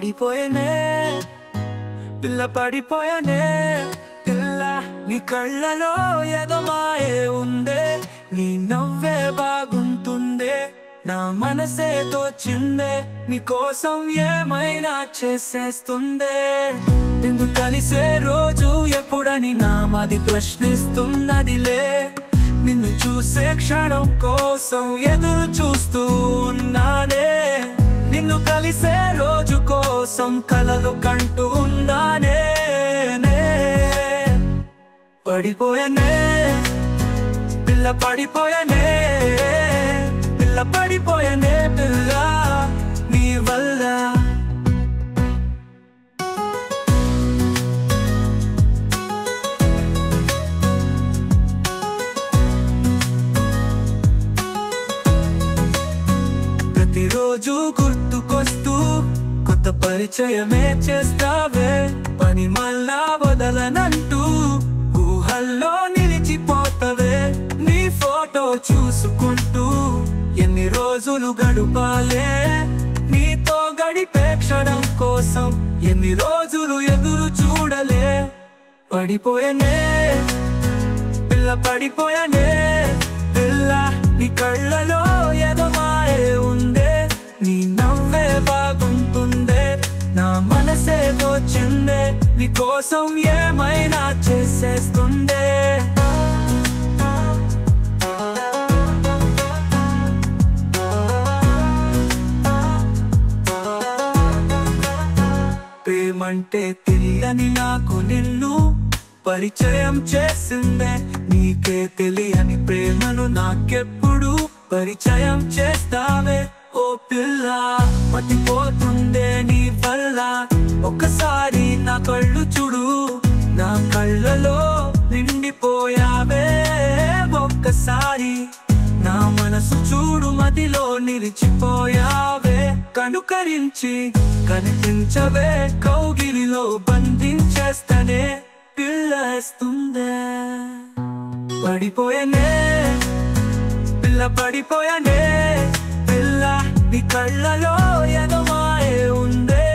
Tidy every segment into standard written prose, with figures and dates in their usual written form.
పడిపోయానే పిల్ల పడిపోయానే పిల్ల నీ కళ్ళలో ఏదో మాయే ఉందే నీ నవ్వే బాగుంటుందే నా మనసే తోచిందే నీ కోసం ఏమైనా చేసేస్తుందే నిన్ను కలిసే రోజు ఎప్పుడని నా మది ప్రశ్నిస్తున్నదిలే నిన్ను చూసే క్షణం కోసం ఎదురు చూస్తూ ఉన్నానే నిన్ను కలిసే రోజు కోసం కలలు కంటూ ఉన్నానే పడిపోయానే పిల్ల పడిపోయానే పిల్ల పడిపోయానే పిల్ల నీ వల్ల ప్రతిరోజు గుర్తుకొస్తూ కొత్త పరిచయమే చేస్తావే పని మళ్ళా వదలనంటూ ఊహల్లో నిలిచిపోతావే నీ ఫోటో చూసుకుంటూ ఎన్ని రోజులు గడుపాలే నీతో గడిపే క్షణం కోసం ఎన్ని రోజులు ఎదురు చూడలే పడిపోయానే పిల్ల పడిపోయానే పిల్ల నీ కళ్ళలో ఏదో మాయే ఉందే నీ నవ్వే బాగుంటుందే నా మనసే తోచిందే నీ కోసం ఏమైనా చేసేస్తుందే ప్రేమంటే తెలియని నాకు నిన్ను పరిచయం చేసిందే నీకే తెలియని ప్రేమను నాకెప్పుడు పరిచయం చేస్తావే ఓ పిల్ల మతిపోతుందే నీ వల్ల ఒక్కసారి నా కళ్ళు చూడు నా కళ్ళలో నిండిపోయావే ఒక్కసారి నా మనసు చూడు మదిలో నిలిచిపోయావే కనుకరించి కనిపించవే కౌగిలిలో బంధించేస్తనే పిల్లేస్తుందే పడిపోయానే పిల్ల పడిపోయానే పిల్ల నీ కళ్ళలో ఏదో మాయే ఉందే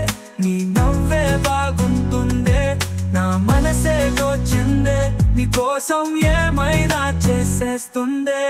నీ నవ్వే బాగుంటుందే నా మనసే తోచిందే నీ కోసం ఏమైనా చేసేస్తుందే